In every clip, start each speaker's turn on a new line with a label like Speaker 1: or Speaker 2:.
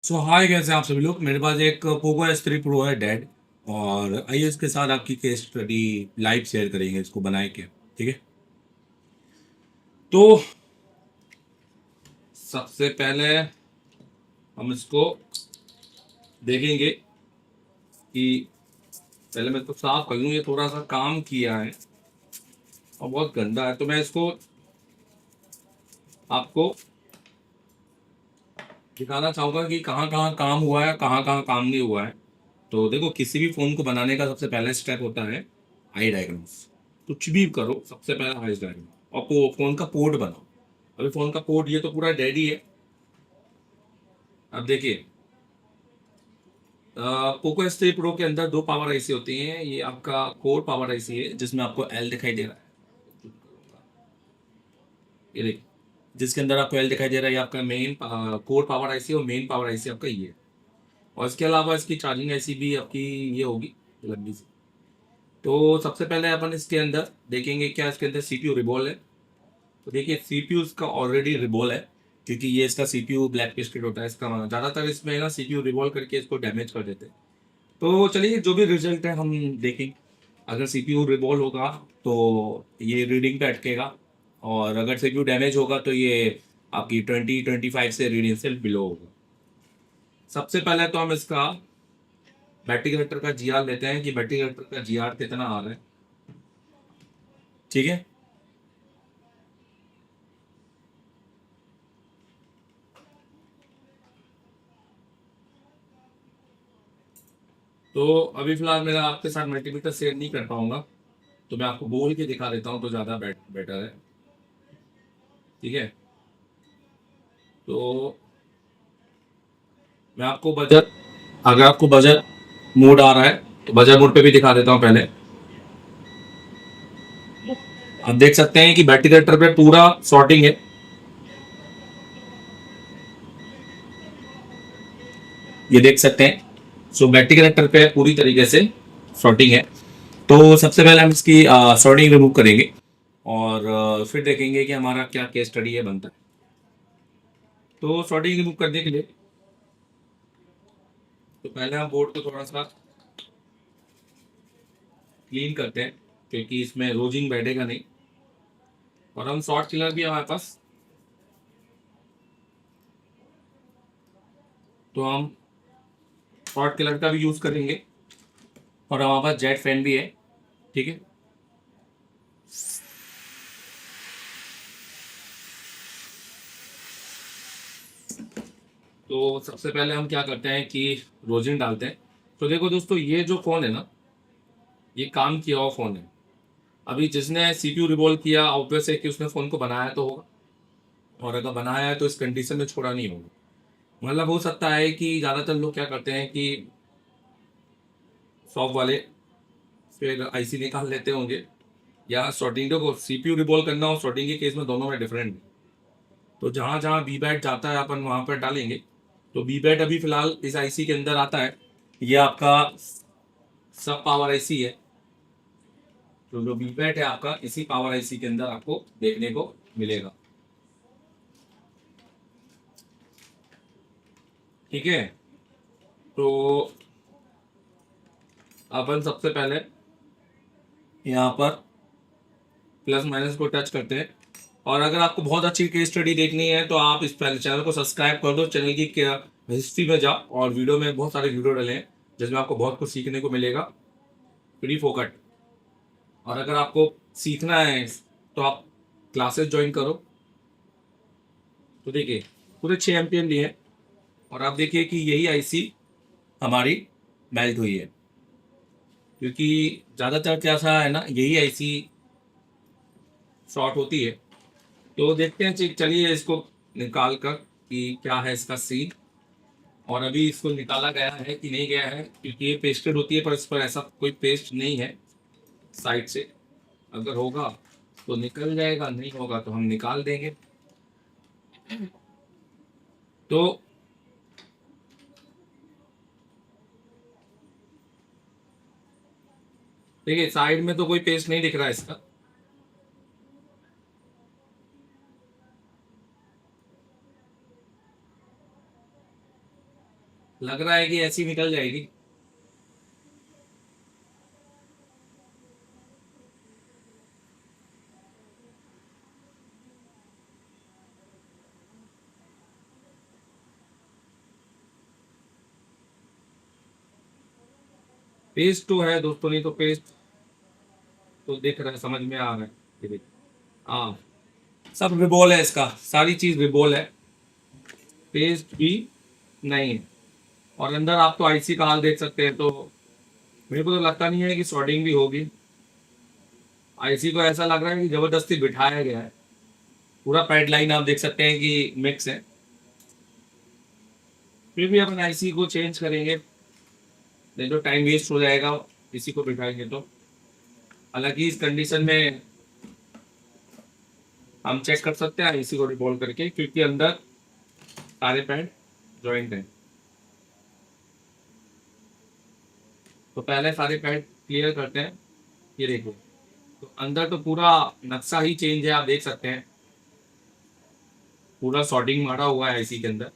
Speaker 1: सो हाय, कैसे हैं आप सभी लोग। मेरे पास एक पोको S3 प्रो है डेड। और आइए इसके साथ आपकी केस स्टडी लाइव शेयर करेंगे इसको बनाए के। ठीक है। तो सबसे पहले हम इसको देखेंगे कि पहले मैं इसको साफ कर लूँ। ये थोड़ा सा काम किया है और बहुत गंदा है, तो मैं इसको आपको दिखाना चाहूँगा कि कहाँ कहाँ काम हुआ है, कहाँ कहाँ काम नहीं हुआ है। तो देखो, किसी भी फ़ोन को बनाने का सबसे पहला स्टेप होता है आई डायग्राम्स। कुछ भी करो, सबसे पहला आई डायग्राम और फ़ोन का पोर्ट बनाओ। अभी फ़ोन का पोर्ट ये तो पूरा डेड ही है। अब देखिए, पोको S3 प्रो के अंदर दो पावर आईसी होती हैं। ये आपका कोर पावर आईसी है जिसमें आपको एल दिखाई दे रहा है। ये देखिए, जिसके अंदर आपको एल दिखाई दे रहा है, ये आपका मेन कोर पावर आईसी और मेन पावर आईसी आपका ये है। और इसके अलावा इसकी चार्जिंग आईसी भी आपकी ये होगी, लंबी सी। तो सबसे पहले अपन इसके अंदर देखेंगे क्या इसके अंदर सीपीयू रिबॉल है। तो देखिए, सीपीयू इसका ऑलरेडी रिबॉल है, क्योंकि ये इसका सीपीयू ब्लैक पेस्टेड होता है। इसका ज़्यादातर इसमें ना सीपीयू रिबॉल करके इसको डैमेज कर देते हैं। तो चलिए, जो भी रिजल्ट है हम देखेंगे। अगर सीपीयू रिबॉल होगा तो ये रीडिंग पे अटकेगा, और अगर सीपीयू डैमेज होगा तो ये आपकी 2025 से रीडिंग से बिलो होगा। सबसे पहले तो हम इसका बैटरी कनेक्टर का जीआर लेते हैं कि बैटरी कनेक्टर का जीआर कितना आ रहा है। ठीक है। तो अभी फिलहाल मेरा आपके साथ मल्टीमीटर शेयर नहीं कर पाऊंगा, तो मैं आपको बोल के दिखा देता हूँ तो ज़्यादा बेटर है। ठीक है। तो मैं आपको बजट, अगर आपको बजट मोड आ रहा है तो बजट मोड पे भी दिखा देता हूँ पहले। आप देख सकते हैं कि बैटरी कनेक्टर पे पूरा सॉर्टिंग है। ये देख सकते हैं। सो बैटरी कनेक्टर पे पूरी तरीके से सॉर्टिंग है। तो सबसे पहले हम इसकी सॉर्टिंग रिमूव करेंगे और फिर देखेंगे कि हमारा क्या केस स्टडी है बनता है। तो सॉर्टिंग रिमूव करने के लिए तो पहले हम बोर्ड को थोड़ा सा क्लीन करते हैं, क्योंकि इसमें रोजिंग बैठेगा नहीं। और हम शॉर्ट किलर भी है हमारे पास, तो हम शॉर्ट किलर का भी यूज़ करेंगे। और हमारे पास जेट फैन भी है। ठीक है। तो सबसे पहले हम क्या करते हैं कि रोजिन डालते हैं। तो देखो दोस्तों, ये जो फ़ोन है ना, ये काम किया हुआ फ़ोन है। अभी जिसने सीपीयू रिवॉल्व किया, ऑब्वियस है कि उसने फ़ोन को बनाया तो होगा, और अगर बनाया है तो इस कंडीशन में छोड़ा नहीं होगा। मतलब हो सकता है कि ज़्यादातर लोग क्या करते हैं कि शॉप वाले फिर आईसी निकाल लेते होंगे, या शॉर्टिंग को सीपीयू रिवॉल्व करना और शॉर्टिंग के केस में दोनों में डिफरेंट है। तो जहाँ जहाँ बी बैट जाता है अपन वहाँ पर डालेंगे। तो बी बैट अभी फिलहाल इस आईसी के अंदर आता है। ये आपका सब पावर आईसी है। तो जो बी बैट है आपका इसी पावर आईसी के अंदर आपको देखने को मिलेगा। ठीक है। तो अपन सबसे पहले यहाँ पर प्लस माइनस को टच करते हैं। और अगर आपको बहुत अच्छी केस स्टडी देखनी है तो आप इस पहले चैनल को सब्सक्राइब कर दो। चैनल की क्या हिस्ट्री में जाओ, और वीडियो में बहुत सारे वीडियो डले हैं जिसमें आपको बहुत कुछ सीखने को मिलेगा, फ्री फोकट। और अगर आपको सीखना है तो आप क्लासेस ज्वाइन करो। तो देखिए, पूरे 6 एम्पियर लिए हैं। और आप देखिए कि यही आईसी हमारी मेल्ट हुई है, क्योंकि ज़्यादातर क्या सा है ना, यही आईसी शॉर्ट होती है। तो देखते हैं, चलिए इसको निकाल कर कि क्या है इसका सीन। और अभी इसको निकाला गया है कि नहीं गया है, क्योंकि ये पेस्टेड होती है पर इस पर ऐसा कोई पेस्ट नहीं है साइड से। अगर होगा तो निकल जाएगा, नहीं होगा तो हम निकाल देंगे। तो देखिए, साइड में तो कोई पेस्ट नहीं दिख रहा है इसका। लग रहा है कि ऐसी निकल जाएगी। पेस्ट तो है दोस्तों, नहीं तो पेस्ट तो दिख रहा है, समझ में आ रहा है। ये देखिए, हाँ, सब रिबॉल है, इसका सारी चीज रिबॉल है, पेस्ट भी नहीं है। और अंदर आप तो आईसी का हाल देख सकते हैं, तो मेरे को तो लगता नहीं है कि शॉर्टिंग भी होगी। आईसी को ऐसा लग रहा है कि जबरदस्ती बिठाया गया है। पूरा पैड लाइन आप देख सकते हैं कि मिक्स है। फिर भी अपन आईसी को चेंज करेंगे, नहीं तो टाइम वेस्ट हो जाएगा इसी को बिठाएंगे तो। हालांकि इस कंडीशन में हम चेक कर सकते हैं इसी को रिवॉल्व करके, क्योंकि अंदर सारे पैड जॉइंट हैं। तो पहले सारे पैड क्लियर करते हैं। ये देखो, तो अंदर तो पूरा नक्शा ही चेंज है, आप देख सकते हैं। पूरा सॉर्टिंग मारा हुआ है आईसी के अंदर।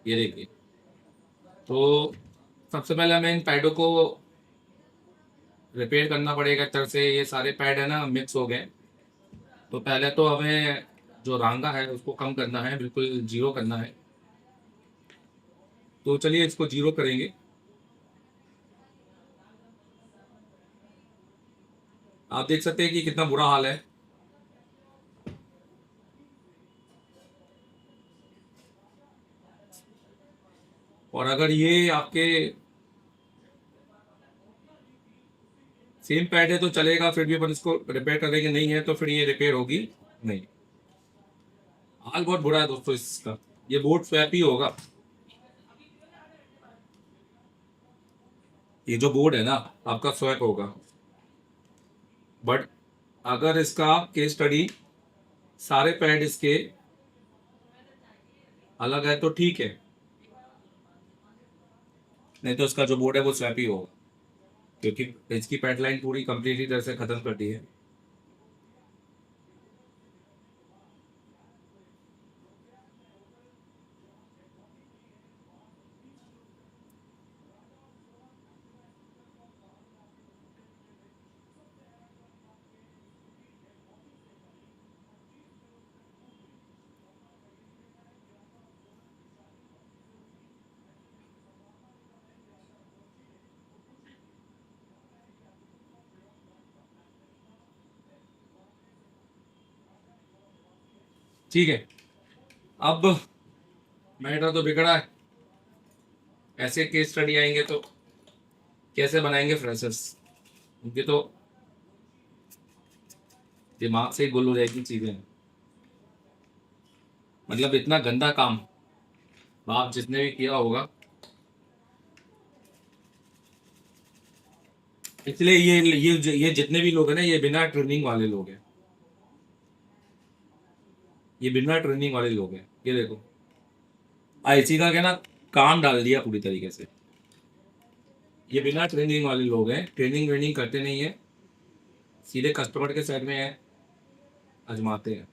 Speaker 1: ये देखिए, तो सबसे पहले हमें इन पैडों को रिपेयर करना पड़ेगा। एक तरह से ये सारे पैड है ना मिक्स हो गए। तो पहले तो हमें जो रांगा है उसको कम करना है, बिल्कुल जीरो करना है। तो चलिए इसको जीरो करेंगे। आप देख सकते हैं कि कितना बुरा हाल है। और अगर ये आपके सेम पैड है तो चलेगा, फिर भी अपन इसको रिपेयर करेंगे। नहीं है तो फिर ये रिपेयर होगी नहीं। हाल बहुत बुरा है दोस्तों इसका। ये बोर्ड स्वैप ही होगा। ये जो बोर्ड है ना आपका स्वैप होगा। बट अगर इसका केस स्टडी सारे पैड इसके अलग है तो ठीक है, नहीं तो इसका जो बोर्ड है वो स्वैप ही होगा, क्योंकि इसकी पैड लाइन पूरी कंप्लीटली तरह से खत्म कर दी है। ठीक है, अब मैटर तो बिगड़ा है। ऐसे केस स्टडी आएंगे तो कैसे बनाएंगे फ्रेशर्स? उनके तो दिमाग से ही गुल हो जाएगी चीजें। मतलब इतना गंदा काम आप जिसने भी किया होगा। इसलिए ये जितने भी लोग हैं ना, ये बिना ट्रेनिंग वाले लोग हैं। ये बिना ट्रेनिंग वाले लोग हैं। ये देखो, आईसी का क्या ना काम डाल दिया पूरी तरीके से। ये बिना ट्रेनिंग वाले लोग हैं, ट्रेनिंग व्रेनिंग करते नहीं है, सीधे कस्टमर के साइड में है, आजमाते हैं।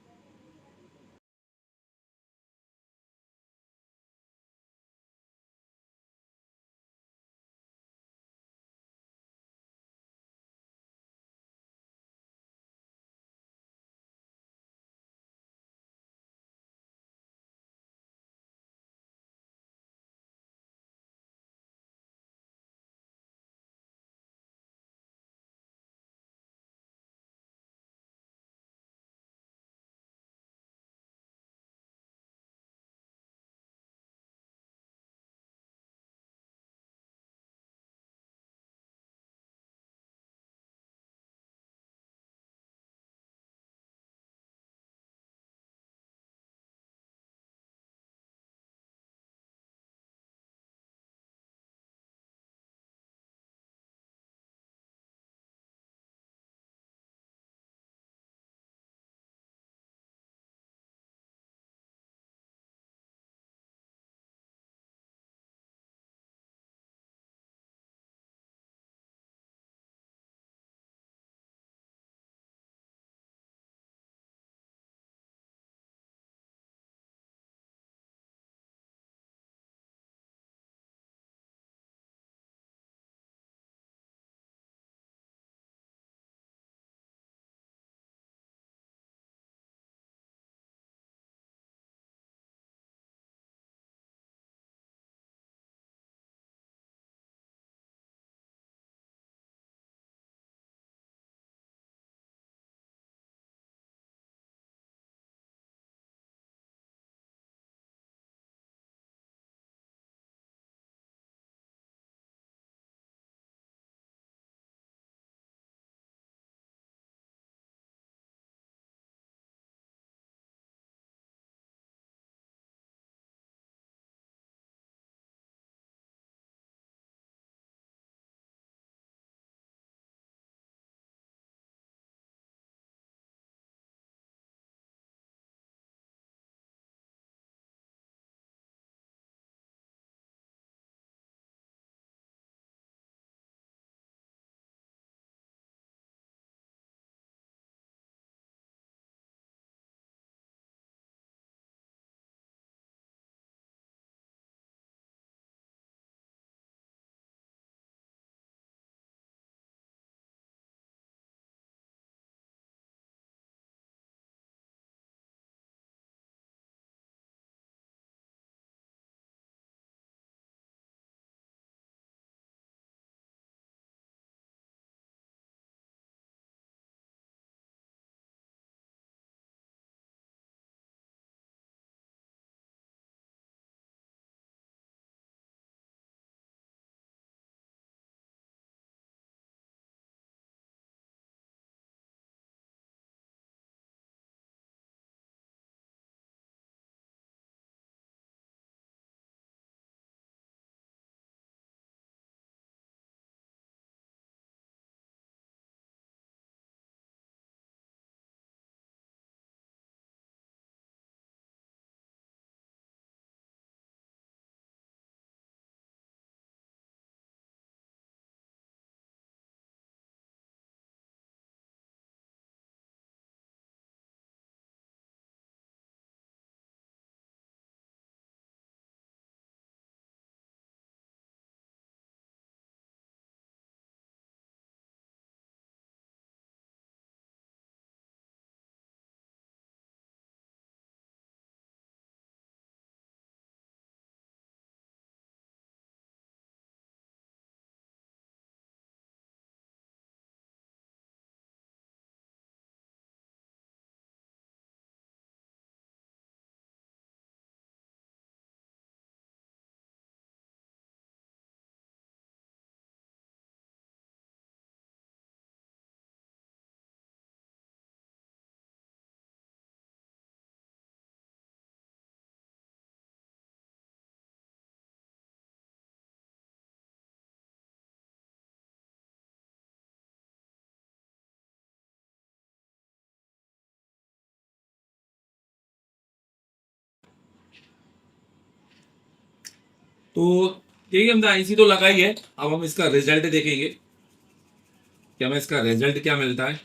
Speaker 1: तो ठीक है, हमने आईसी तो लगाई है, अब हम इसका रिजल्ट देखेंगे कि हमें इसका रिजल्ट क्या मिलता है।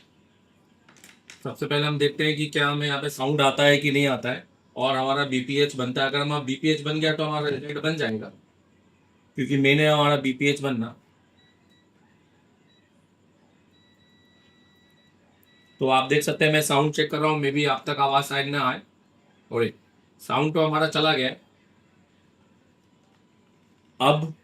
Speaker 1: सबसे पहले हम देखते हैं कि क्या हमें यहाँ पे साउंड आता है कि नहीं आता है, और हमारा बीपीएच बनता है। अगर हमारा बीपीएच बन गया तो हमारा रिजल्ट बन जाएगा, क्योंकि मैंने हमारा बीपीएच बनना। तो आप देख सकते हैं मैं साउंड चेक कर रहा हूँ, मे बी आप तक आवाज़ शायद ना आए। और साउंड तो हमारा चला गया है। अब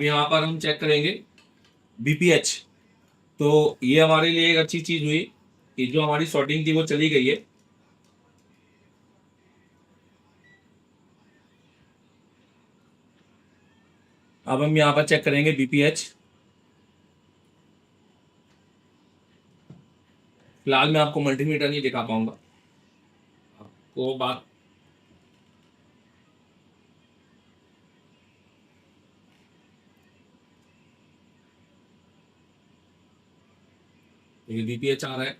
Speaker 1: यहाँ पर हम चेक करेंगे बीपीएच। तो ये हमारे लिए एक अच्छी चीज़ हुई कि जो हमारी शॉर्टिंग थी वो चली गई है। अब हम यहाँ पर चेक करेंगे बीपीएच। फिलहाल मैं आपको मल्टीमीटर नहीं दिखा पाऊंगा, आपको बात। ये बीपीएच आ रहा है,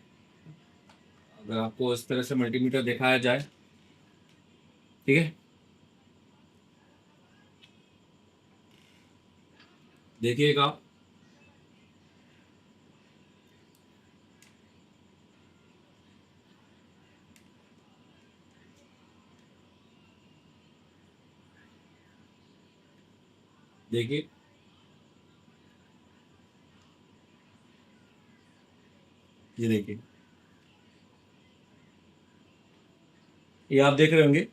Speaker 1: अगर आपको इस तरह से मल्टीमीटर दिखाया जाए, ठीक है, देखिएगा। देखिए, ये देखिए, ये आप देख रहे होंगे।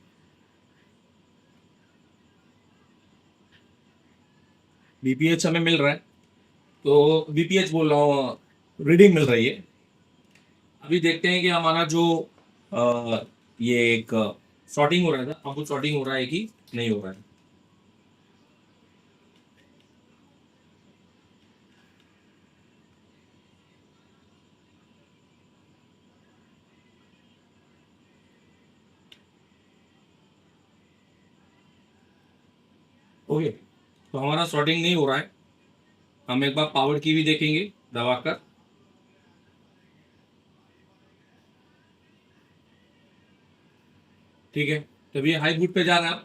Speaker 1: बीपीएच हमें मिल रहा है, तो बीपीएच बोल रहा हूँ, रीडिंग मिल रही है। अभी देखते हैं कि हमारा जो ये एक शॉर्टिंग हो रहा था, अब वो शॉर्टिंग हो रहा है कि नहीं हो रहा है। ओके, तो हमारा शॉर्टिंग नहीं हो रहा है। हम एक बार पावर की भी देखेंगे दबाकर। ठीक है, तब ये हाई बूट पे जा रहा है।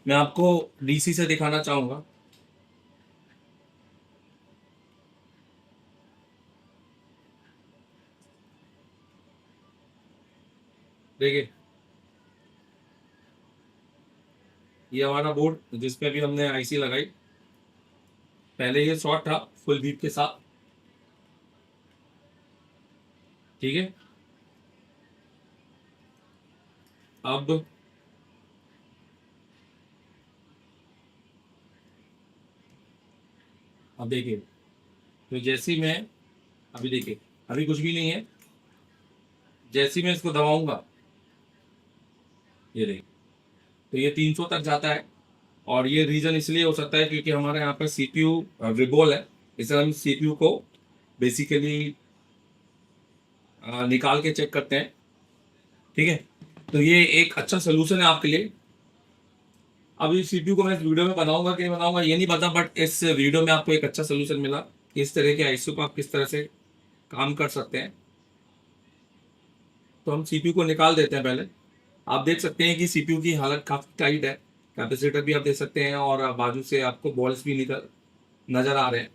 Speaker 1: मैं आपको डीसी से दिखाना चाहूंगा। देखिए, ये हमारा बोर्ड जिसपे भी हमने आईसी लगाई, पहले ये शॉर्ट था फुल बीप के साथ। ठीक है, अब देखिए, तो जैसे ही मैं, अभी देखिए, अभी कुछ भी नहीं है। जैसे ही मैं इसको दबाऊंगा, ये देखिए, तो ये 300 तक जाता है। और ये रीजन इसलिए हो सकता है क्योंकि हमारे यहाँ पर सीपीयू रिबोल है। इसे हम सीपीयू को बेसिकली निकाल के चेक करते हैं। ठीक है, तो ये एक अच्छा सोल्यूशन है आपके लिए। अब इस सीपीयू को मैं इस वीडियो में बनाऊंगा कि नहीं बनाऊंगा ये नहीं पता, बट इस वीडियो में आपको एक अच्छा सोल्यूशन मिला कि इस तरह के आईसीयू को आप किस तरह से काम कर सकते हैं। तो हम सीपीयू को निकाल देते हैं पहले। आप देख सकते हैं कि सीपीयू की हालत काफ़ी टाइट है। कैपेसिटर भी आप देख सकते हैं, और बाजू से आपको बॉल्स भी निकल नज़र आ रहे हैं।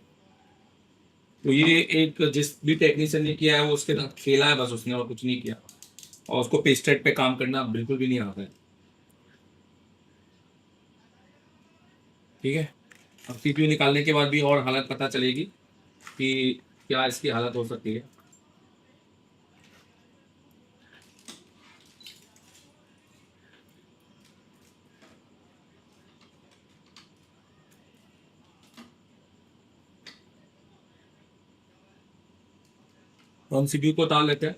Speaker 1: तो ये एक जिस भी टेक्नीशियन ने किया है वो उसके साथ खेला है बस उसने, और कुछ नहीं किया। और उसको पेस्टेड पे काम करना बिल्कुल भी नहीं आता है। ठीक है, अब सीपीयू निकालने के बाद भी और हालत पता चलेगी कि क्या इसकी हालत हो सकती है। तो हम सीपीयू को उतार लेते हैं।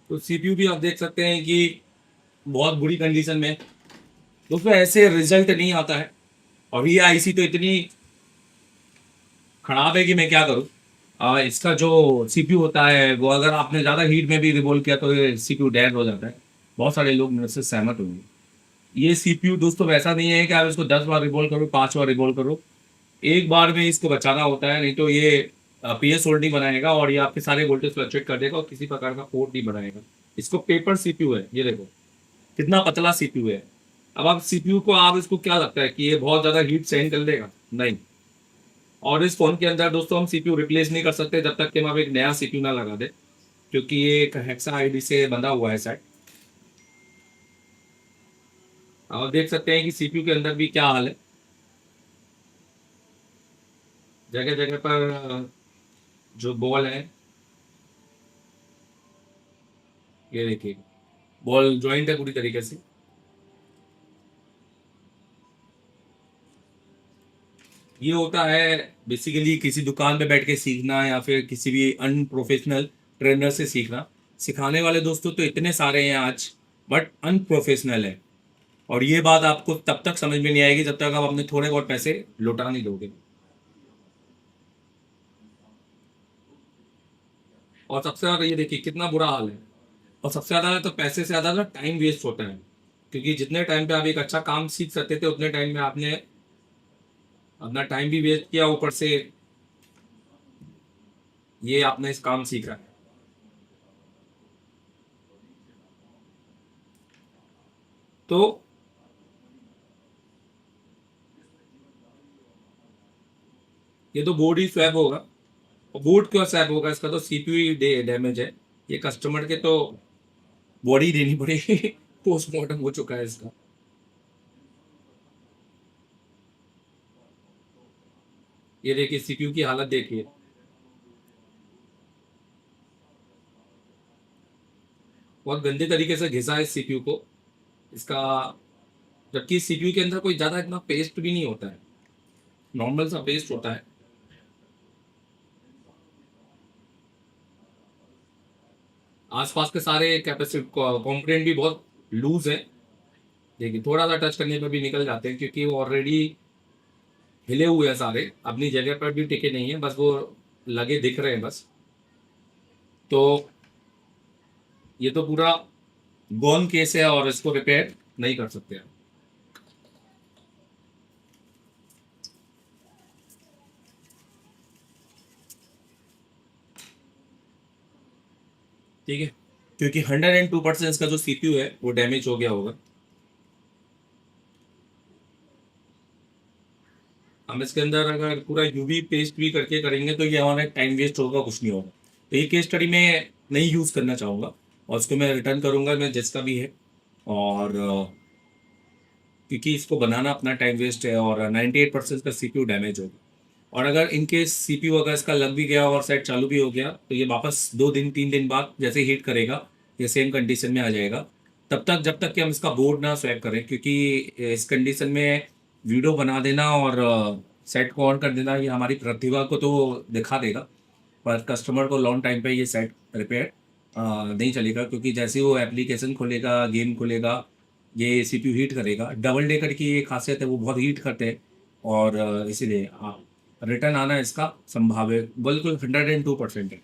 Speaker 1: तो सीपीयू भी आप देख सकते हैं कि बहुत बुरी कंडीशन में है। दोस्तों ऐसे रिजल्ट नहीं आता है। और ये आईसी तो इतनी खराब है कि मैं क्या करूँ। इसका जो सीपीयू होता है वो अगर आपने ज़्यादा हीट में भी रिवॉल्व किया तो ये सीपीयू डैमेज हो जाता है। बहुत सारे लोग मेरे से सहमत होंगे। ये सीपीयू दोस्तों वैसा नहीं है कि आप इसको 10 बार रिवॉल्व करो, 5 बार रिवॉल्व करो, एक बार में इसको बचाना होता है, नहीं तो ये पीएस होल्ड नहीं बनाएगा और ये आपके सारे वोल्टेज फ्लक्चुएट कर देगा और किसी प्रकार का पोर्ट नहीं बनाएगा। इसको पेपर सीपीयू है, ये देखो कितना पतला सीपीयू है। अब आप सीपीयू को आप इसको क्या लगता है कि ये बहुत ज्यादा हीट सहन कर लेगा? नहीं। और इस फोन के अंदर दोस्तों हम सीपीयू रिप्लेस नहीं कर सकते जब तक कि हम एक नया सीपीयू ना लगा दे, क्योंकि ये एक हेक्सा आईडी से बंधा हुआ है शायद। आप देख सकते हैं कि सीपीयू के अंदर भी क्या हाल है। जगह जगह पर जो बॉल है, ये देखिए बॉल ज्वाइंट है पूरी तरीके से। ये होता है बेसिकली किसी दुकान पे बैठ के सीखना या फिर किसी भी अनप्रोफेशनल ट्रेनर से सीखना। सिखाने वाले दोस्तों तो इतने सारे हैं आज, बट अनप्रोफेशनल है। और ये बात आपको तब तक समझ में नहीं आएगी जब तक आप अपने थोड़े बहुत पैसे लौटा नहीं दोगे। और सबसे ज्यादा ये देखिए कितना बुरा हाल है। और सबसे ज्यादा तो पैसे से ज्यादा ना टाइम वेस्ट होता है, क्योंकि जितने टाइम पे आप एक अच्छा काम सीख सकते थे उतने टाइम में आपने अपना टाइम भी वेस्ट किया, ऊपर से ये आपने इस काम सीखा है। तो ये तो बोर्ड ही स्वैप होगा। और बोर्ड क्यों स्वैप होगा? इसका तो सीपीयू डैमेज है। ये कस्टमर के तो बॉडी देनी पड़ेगी। पोस्टमार्टम हो चुका है इसका। ये देखिए सीपीयू की हालत देखिए। बहुत गंदे तरीके से घिसा है सीपीयू को इसका। जबकि सीपीयू के अंदर कोई ज्यादा इतना पेस्ट भी नहीं होता है, नॉर्मल सा पेस्ट होता है। आसपास के सारे कैपेसिटी कंपोनेंट भी बहुत लूज है। देखिए थोड़ा सा टच करने पर भी निकल जाते हैं, क्योंकि वो ऑलरेडी हिले हुए हैं सारे, अपनी जगह पर भी टिके नहीं है, बस वो लगे दिख रहे हैं बस। तो ये तो पूरा गॉन केस है और इसको रिपेयर नहीं कर सकते हैं। ठीक है, क्योंकि 102% इसका जो सीपीयू है वो डैमेज हो गया होगा। हम इसके अंदर अगर पूरा यूवी पेस्ट भी करके करेंगे तो ये हमारा टाइम वेस्ट होगा, कुछ नहीं होगा। तो ये केस स्टडी में नहीं यूज़ करना चाहूँगा और उसको मैं रिटर्न करूँगा, मैं जिसका भी है। और क्योंकि इसको बनाना अपना टाइम वेस्ट है और 98% का सीपीयू डैमेज होगा। और अगर इनकेस सीपीयू अगर इसका लग भी गया और सेट चालू भी हो गया तो ये वापस 2 दिन 3 दिन बाद जैसे हीट करेगा ये सेम कंडीशन में आ जाएगा। तब तक जब तक कि हम इसका बोर्ड ना स्वैप करें, क्योंकि इस कंडीशन में वीडियो बना देना और सेट को ऑन कर देना ये हमारी प्रतिभा को तो दिखा देगा, पर कस्टमर को लॉन्ग टाइम पे ये सेट रिपेयर नहीं चलेगा, क्योंकि जैसे ही वो एप्लीकेशन खोलेगा, गेम खोलेगा, ये सीपीयू हीट करेगा। डबल डेकर की ये खासियत है, वो बहुत हीट करते हैं। और इसीलिए रिटर्न आना इसका संभावित बिल्कुल 102% है।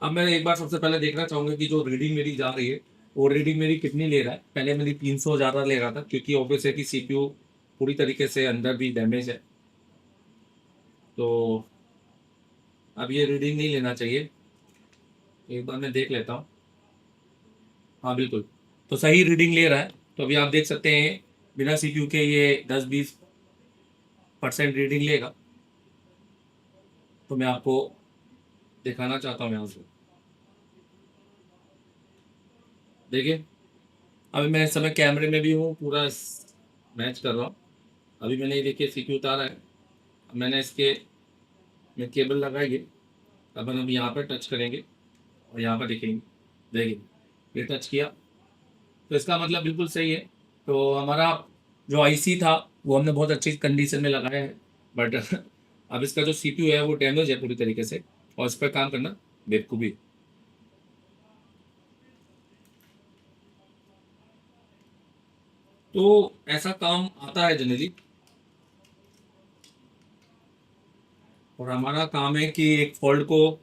Speaker 1: अब मैं एक बार सबसे पहले देखना चाहूँगा कि जो रीडिंग मेरी जा रही है वो रीडिंग मेरी कितनी ले रहा है। पहले मेरी 300 ज़्यादा ले रहा था, क्योंकि ऑब्वियस है कि सीपीयू पूरी तरीके से अंदर भी डैमेज है। तो अब ये रीडिंग नहीं लेना चाहिए, एक बार मैं देख लेता हूँ। हाँ बिल्कुल, तो सही रीडिंग ले रहा है। तो अभी आप देख सकते हैं बिना सीपीयू के ये 10-20% रीडिंग लेगा। तो मैं आपको दिखाना चाहता हूँ यहाँ से। देखिए अभी मैं इस समय कैमरे में भी हूँ, पूरा मैच कर रहा हूँ। अभी मैंने ये देखिए सीपीयू उतारा है। अब मैंने इसके में केबल लगाई है। अब हम यहाँ पर टच करेंगे और यहाँ पर देखेंगे। देखिए ये टच किया तो इसका मतलब बिल्कुल सही है। तो हमारा जो आईसी था वो हमने बहुत अच्छी कंडीशन में लगाया है, बट अब इसका जो सीपीयू है वो डैमेज है पूरी तरीके से और इस पर काम करना बेवकूफ़ी। तो ऐसा काम आता है जनरली, और हमारा काम है कि एक फॉल्ट को,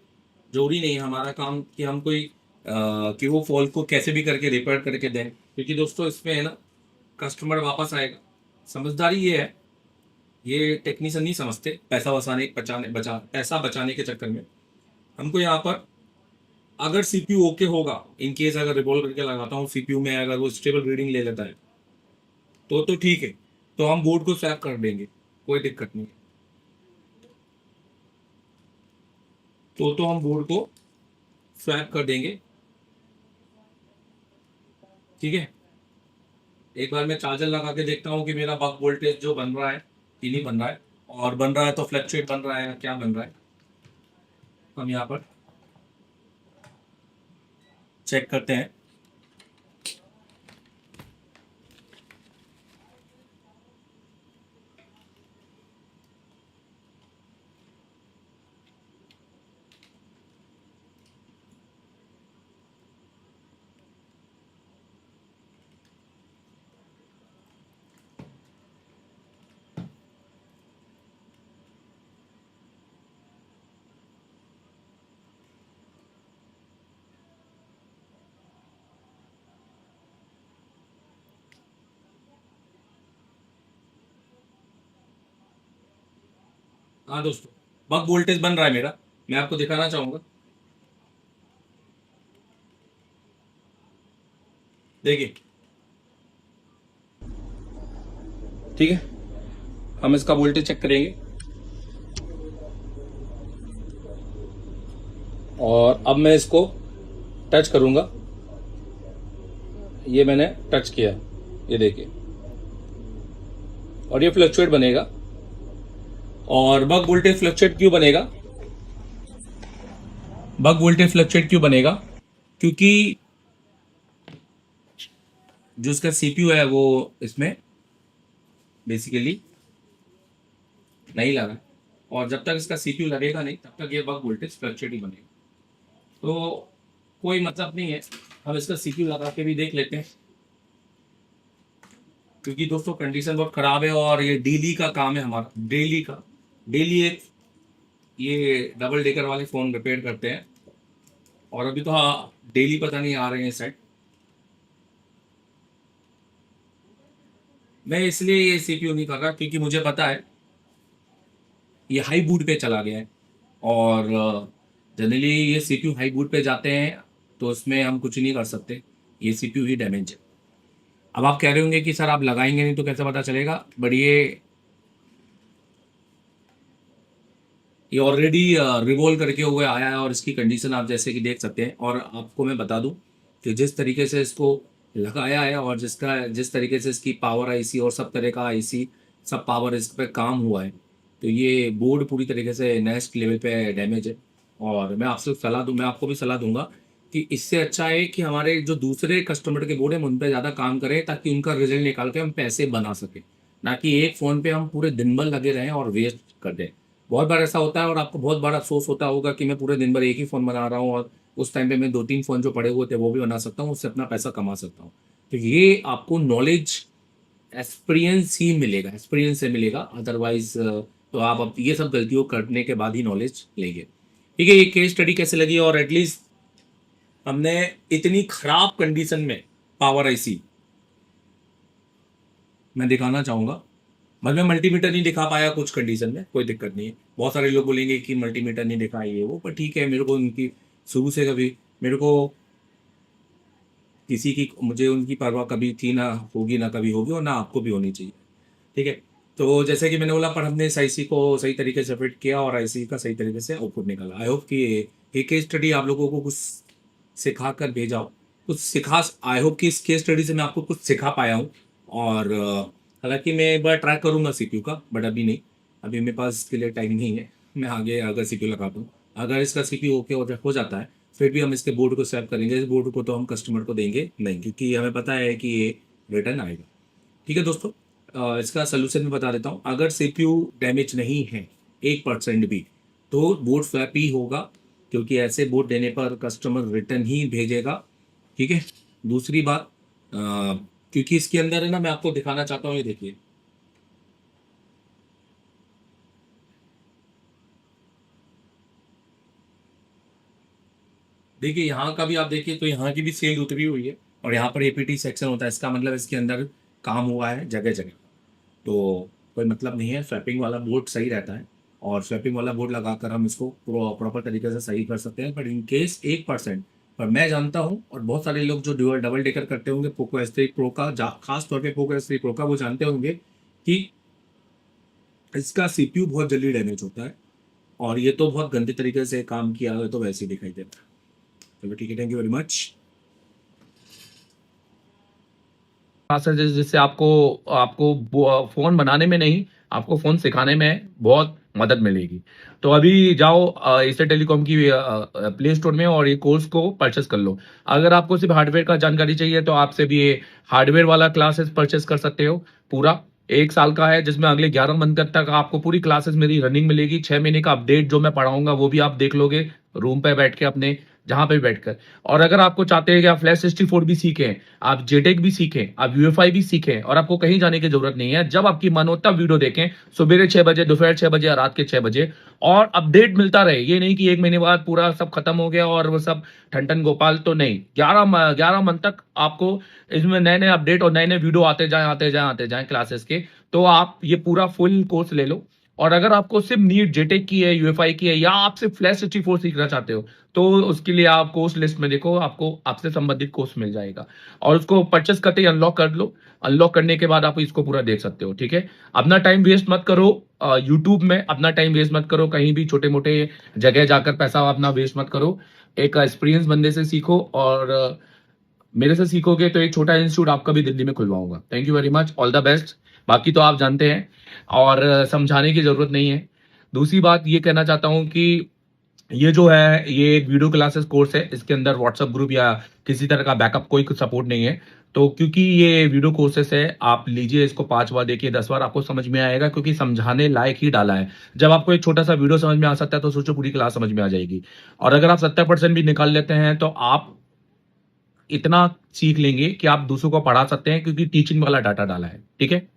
Speaker 1: जरूरी नहीं है हमारा काम कि हम कोई कि वो फॉल्ट को कैसे भी करके रिपेयर करके दें, क्योंकि दोस्तों इसमें है ना, कस्टमर वापस आएगा। समझदारी ये है, ये टेक्नीशियन नहीं समझते, पैसा बचाने पैसा बचाने के चक्कर में हमको यहाँ पर, अगर सीपीयू ओके होगा, इन केस अगर रिवॉल्व करके लगाता हूँ सीपीयू में, अगर वो स्टेबल रीडिंग ले लेता है तो ठीक है, तो हम बोर्ड को स्वैप कर देंगे, कोई दिक्कत नहीं है। तो हम बोर्ड को स्वैप कर देंगे, ठीक है। एक बार मैं चार्जर लगा के देखता हूँ कि मेरा बक वोल्टेज जो बन रहा है कि नहीं बन रहा है, और बन रहा है तो फ्लक्चुएट बन रहा है या क्या बन रहा है, हम यहाँ पर चेक करते हैं। हाँ दोस्तों, बक वोल्टेज बन रहा है मेरा, मैं आपको दिखाना चाहूंगा। देखिए, ठीक है, हम इसका वोल्टेज चेक करेंगे, और अब मैं इसको टच करूंगा। ये मैंने टच किया, ये देखिए, और ये फ्लक्चुएट बनेगा। और बक वोल्टेज फ्लक्चुएट क्यों बनेगा, बक वोल्टेज फ्लक्चुएट क्यों बनेगा, क्योंकि जो इसका सीपीयू है वो इसमें बेसिकली नहीं लगा, और जब तक इसका सीपीयू लगेगा नहीं तब तक ये बक वोल्टेज फ्लक्चुएट ही बनेगा। तो कोई मतलब नहीं है, हम इसका सीपीयू लगा के भी देख लेते हैं, क्योंकि दोस्तों कंडीशन बहुत ख़राब है, और ये डेली का काम है हमारा, डेली का, डेली एक ये डबल डेकर वाले फ़ोन रिपेयर करते हैं, और अभी तो हाँ डेली पता नहीं आ रहे हैं सेट। मैं इसलिए ये सीपीयू नहीं कर रहा क्योंकि मुझे पता है ये हाई बूट पे चला गया है, और जनरली ये सीपीयू हाई बूट पे जाते हैं तो उसमें हम कुछ नहीं कर सकते, ये सीपीयू ही डैमेज है। अब आप कह रहे होंगे कि सर आप लगाएंगे नहीं तो कैसे पता चलेगा, बट ये ऑलरेडी रिवॉल्व करके हुए आया है, और इसकी कंडीशन आप जैसे कि देख सकते हैं। और आपको मैं बता दूं कि जिस तरीके से इसको लगाया है, और जिस तरीके से इसकी पावर आईसी और सब तरह का आईसी सब पावर इस पर काम हुआ है, तो ये बोर्ड पूरी तरीके से नेक्स्ट लेवल पे डैमेज है। और मैं आपको भी सलाह दूंगा कि इससे अच्छा है कि हमारे जो दूसरे कस्टमर के बोर्ड हैं उन पर ज़्यादा काम करें, ताकि उनका रिजल्ट निकाल के हम पैसे बना सकें, ना कि एक फ़ोन पे हम पूरे दिन भर लगे रहें और वेस्ट कर दें। बहुत बार ऐसा होता है, और आपको बहुत बड़ा अफसोस होता होगा कि मैं पूरे दिन भर एक ही फ़ोन बना रहा हूँ, और उस टाइम पे मैं 2-3 फ़ोन जो पड़े हुए थे वो भी बना सकता हूँ, उससे अपना पैसा कमा सकता हूँ। तो ये आपको नॉलेज एक्सपीरियंस ही मिलेगा, एक्सपीरियंस से मिलेगा, अदरवाइज तो आप अब ये सब गलतियों करने के बाद ही नॉलेज लेंगे। ठीक है, ये केस स्टडी कैसे लगी, और एटलीस्ट हमने इतनी खराब कंडीशन में पावर आईसी मैं दिखाना चाहूँगा, मतलब मैं मल्टीमीटर नहीं दिखा पाया कुछ कंडीशन में, कोई दिक्कत नहीं है। बहुत सारे लोग बोलेंगे कि मल्टीमीटर नहीं दिखा ये वो, पर ठीक है, मेरे को उनकी शुरू से कभी मेरे को किसी की मुझे उनकी परवाह कभी थी ना, होगी ना कभी होगी, और ना आपको भी होनी चाहिए। ठीक है, तो जैसे कि मैंने बोला, पर हमने इस आईसी को सही तरीके से फिट किया, और आईसी का सही तरीके से आउटपुट निकाला। आई होप कि ये केस स्टडी आप लोगों को कुछ सिखा कर भेजा हो, कुछ सिखा, आई होप कि इस केस स्टडी से मैं आपको कुछ सिखा पाया हूँ। और हालांकि मैं एक बार ट्राई करूँगा सीपीयू का, बट अभी नहीं, अभी मेरे पास इसके लिए टाइम नहीं है। मैं आगे अगर सीपीयू लगाता हूँ, अगर इसका सीपीयू ओके हो जाता है, फिर भी हम इसके बोर्ड को स्वैप करेंगे। इस बोर्ड को तो हम कस्टमर को देंगे नहीं, क्योंकि हमें पता है कि ये रिटर्न आएगा। ठीक है दोस्तों, इसका सोल्यूशन मैं बता देता हूँ। अगर सीपीयू डैमेज नहीं है 1% भी, तो बोर्ड स्वैप ही होगा, क्योंकि ऐसे बोर्ड देने पर कस्टमर रिटर्न ही भेजेगा। ठीक है, दूसरी बात, क्योंकि इसके अंदर है ना, मैं आपको दिखाना चाहता हूँ, ये देखिए देखिए यहाँ का भी आप देखिए तो यहाँ की भी सेल उतरी हुई है, और यहाँ पर एपीटी सेक्शन होता है, इसका मतलब इसके अंदर काम हुआ है जगह जगह। तो कोई मतलब नहीं है, स्वैपिंग वाला बोर्ड सही रहता है, और स्वैपिंग वाला बोर्ड लगाकर हम इसको प्रॉपर तरीके से सही कर सकते हैं। बट इन केस 1%, पर मैं जानता हूँ और बहुत सारे लोग जो डबल डेकर करते होंगे पोको S3 प्रो का, खास तौर पे पोको S3 प्रो का, वो जानते होंगे कि इसका CPU बहुत जल्दी डैमेज होता है, और ये तो बहुत गंदे तरीके से काम किया है, तो वैसे ही दिखाई देता है। चलो ठीक है, thank you very much.
Speaker 2: Classes जिससे आपको आपको फोन बनाने में नहीं, आपको फोन सिखाने में बहुत मदद मिलेगी। तो अभी जाओ एसर टेलीकॉम की प्ले स्टोर में और ये कोर्स को परचेस कर लो। अगर आपको सिर्फ हार्डवेयर का जानकारी चाहिए तो आप सिर्फ ये हार्डवेयर वाला क्लासेस परचेस कर सकते हो। पूरा 1 साल का है, जिसमें अगले 11 मंथ तक आपको पूरी क्लासेस मेरी रनिंग मिलेगी। 6 महीने का अपडेट जो मैं पढ़ाऊंगा वो भी आप देख लोगे रूम पे बैठ के, अपने जहां पे बैठकर। और अगर आपको चाहते हैं कि आप फ्लैश 64 भी सीखें, आप जेटेक भी सीखें, आप यूएफआई भी सीखें, और आपको कहीं जाने की जरूरत नहीं है, जब आपकी मन हो तब वीडियो देखें, सुबह 6 बजे, दोपहर 6 बजे या रात के 6 बजे, और अपडेट मिलता रहे। ये नहीं कि 1 महीने बाद पूरा सब खत्म हो गया और वो सब ठन गोपाल, तो नहीं। 11 मंथ तक आपको इसमें नए नए अपडेट और नए नए वीडियो आते जाए क्लासेस के। तो आप ये पूरा फुल कोर्स ले लो। और अगर आपको सिर्फ नीट जेटेक की है, यूएफआई की है, या आप सिर्फ फ्लैश 64 सीखना चाहते हो, तो उसके लिए आप कोर्स लिस्ट में देखो, आपको आपसे संबंधित कोर्स मिल जाएगा, और उसको परचेस करते ही अनलॉक कर लो। अनलॉक करने के बाद आप इसको पूरा देख सकते हो। ठीक है, अपना टाइम वेस्ट मत करो यूट्यूब में, अपना टाइम वेस्ट मत करो कहीं भी छोटे मोटे जगह जाकर, पैसा अपना वेस्ट मत करो। एक एक्सपीरियंस बंदे से सीखो, और मेरे से सीखोगे तो एक छोटा इंस्टीट्यूट आपका भी दिल्ली में खुलवाऊंगा। Thank you very much, all the best. बाकी तो आप जानते हैं और समझाने की जरूरत नहीं है। दूसरी बात ये कहना चाहता हूं कि ये जो है ये एक वीडियो क्लासेस कोर्स है, इसके अंदर व्हाट्सएप ग्रुप या किसी तरह का बैकअप कोई सपोर्ट नहीं है। तो क्योंकि ये वीडियो कोर्सेस है, आप लीजिए इसको 5 बार देखिए, 10 बार आपको समझ में आएगा, क्योंकि समझाने लायक ही डाला है। जब आपको एक छोटा सा वीडियो समझ में आ सकता है तो सोचो पूरी क्लास समझ में आ जाएगी। और अगर आप 70% भी निकाल लेते हैं तो आप इतना सीख लेंगे कि आप दूसरों को पढ़ा सकते हैं, क्योंकि टीचिंग वाला डाटा डाला है। ठीक है,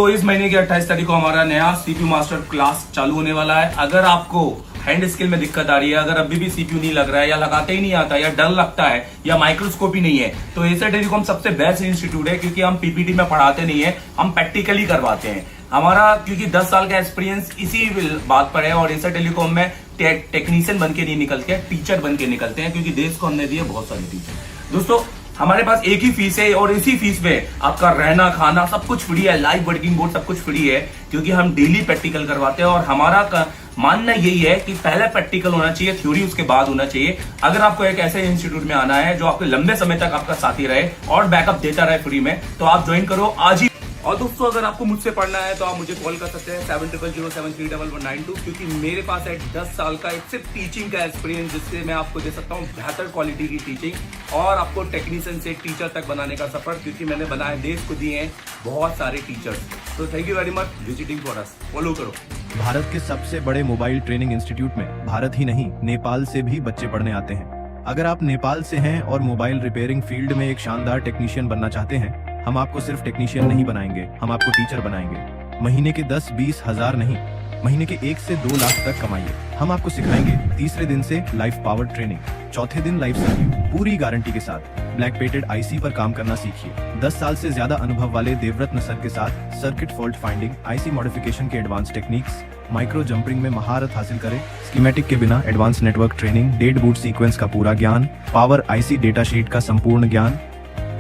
Speaker 1: इस महीने की 28 तारीख को हमारा नया सीपीयू मास्टर क्लास चालू होने वाला है। अगर आपको हैंड स्किल में दिक्कत आ रही है, अगर अभी भी सीपीयू नहीं लग रहा है, या लगाते ही नहीं आता, या डर लगता है, या माइक्रोस्कोप ही नहीं है, तो एसर टेलीकॉम सबसे बेस्ट इंस्टीट्यूट है। क्योंकि हम पीपीटी में पढ़ाते नहीं है, हम प्रैक्टिकली करवाते हैं। हमारा क्योंकि 10 साल का एक्सपीरियंस इसी बात पर है, और एसर टेलीकॉम में टेक्नीशियन बन के नहीं निकलते हैं, टीचर बन के निकलते हैं, क्योंकि देश को हमने दिए बहुत सारे टीचर। दोस्तों, हमारे पास एक ही फीस है, और इसी फीस में आपका रहना खाना सब कुछ फ्री है, लाइव वर्किंग बोर्ड सब कुछ फ्री है, क्योंकि हम डेली प्रैक्टिकल करवाते हैं। और हमारा मानना यही है कि पहले प्रैक्टिकल होना चाहिए, थ्योरी उसके बाद होना चाहिए। अगर आपको एक ऐसे इंस्टीट्यूट में आना है जो आपके लंबे समय तक आपका साथी रहे और बैकअप देता रहे फ्री में, तो आप ज्वाइन करो आज ही। और दोस्तों, अगर आपको मुझसे पढ़ना है तो आप मुझे कॉल कर सकते हैं 7007313192, क्योंकि मेरे पास है 10 साल का एक सिर्फ टीचिंग का एक्सपीरियंस, जिससे मैं आपको दे सकता हूं बेहतर क्वालिटी की टीचिंग, और आपको टेक्नीशियन से टीचर तक बनाने का सफर, क्योंकि मैंने बनाए, देश को दिए हैं बहुत सारे टीचर्स। तो thank you very much visiting for us, follow करो।
Speaker 3: भारत के सबसे बड़े मोबाइल ट्रेनिंग इंस्टीट्यूट में भारत ही नहीं, नेपाल से भी बच्चे पढ़ने आते हैं। अगर आप नेपाल से हैं और मोबाइल रिपेयरिंग फील्ड में एक शानदार टेक्नीशियन बनना चाहते हैं, हम आपको सिर्फ टेक्नीशियन नहीं बनाएंगे, हम आपको टीचर बनाएंगे। महीने के 10-20 हजार नहीं, महीने के 1 से 2 लाख तक कमाइए। हम आपको सिखाएंगे। तीसरे दिन से लाइफ पावर ट्रेनिंग, चौथे दिन लाइफ सर्विस, पूरी गारंटी के साथ। ब्लैक पेटेड आईसी पर काम करना सीखिए। 10 साल से ज्यादा अनुभव वाले देवरत्न सर के साथ circuit fault finding, IC modification के एडवांस टेक्निक्स, माइक्रो जंपरिंग में महारत हासिल करें। स्कीमेटिक के बिना advance network training, dead boot sequence का पूरा ज्ञान, पावर आईसी डेटा शीट का संपूर्ण ज्ञान,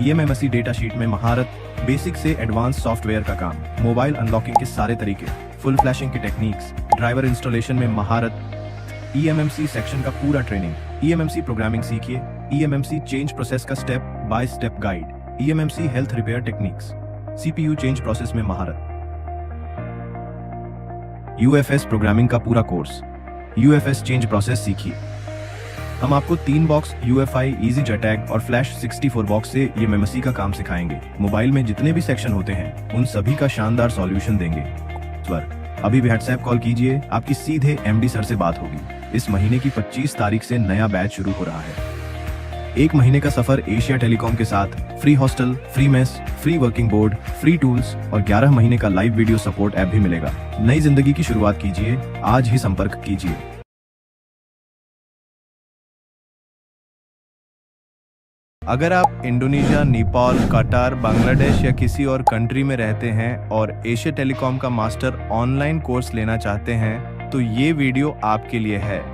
Speaker 3: ईएमएमसी डेटा शीट में महारत, बेसिक से एडवांस सॉफ्टवेयर का काम, मोबाइल अनलॉकिंग के सारे तरीके, फुल फ्लैशिंग की टेक्निक्स, ड्राइवर इंस्टॉलेशन में महारत, ईएमएमसी सेक्शन का पूरा ट्रेनिंग, ईएमएमसी प्रोग्रामिंग सीखिए, ईएमएमसी चेंज प्रोसेस का step by step guide, eMMC health repair techniques, CPU change process में महारत, यूएफएस प्रोग्रामिंग का पूरा कोर्स, यूएफएस चेंज प्रोसेस सीखिए। हम आपको 3 बॉक्स यूएफआई, इजी जेटैग और फ्लैश 64 बॉक्स से ये मेमसी का काम सिखाएंगे। मोबाइल में जितने भी सेक्शन होते हैं उन सभी का शानदार सॉल्यूशन देंगे। अभी भी व्हाट्सएप कॉल कीजिए, आपकी सीधे एमडी सर से बात होगी। इस महीने की 25 तारीख से नया बैच शुरू हो रहा है। 1 महीने का सफर एशिया टेलीकॉम के साथ free hostel, free mess, free working board, free tools और 11 महीने का लाइव वीडियो सपोर्ट ऐप भी मिलेगा। नई जिंदगी की शुरुआत कीजिए, आज ही संपर्क कीजिए। अगर आप इंडोनेशिया, नेपाल, कतार, बांग्लादेश या किसी और कंट्री में रहते हैं और एशिया टेलीकॉम का मास्टर ऑनलाइन कोर्स लेना चाहते हैं तो ये वीडियो आपके लिए है।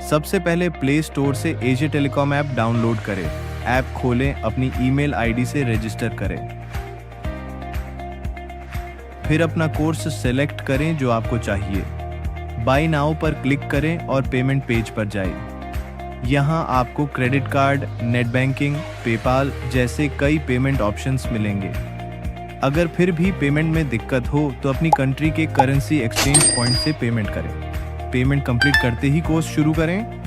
Speaker 3: सबसे पहले प्ले स्टोर से एशिया टेलीकॉम ऐप डाउनलोड करें। ऐप खोलें, अपनी ईमेल आईडी से रजिस्टर करें। फिर अपना कोर्स सेलेक्ट करें जो आपको चाहिए। बाय नाउ पर क्लिक करें और पेमेंट पेज पर जाएं। यहाँ आपको credit card, net banking, PayPal जैसे कई पेमेंट ऑप्शंस मिलेंगे। अगर फिर भी पेमेंट में दिक्कत हो तो अपनी कंट्री के करेंसी एक्सचेंज पॉइंट से पेमेंट करें। पेमेंट कंप्लीट करते ही कोर्स शुरू करें।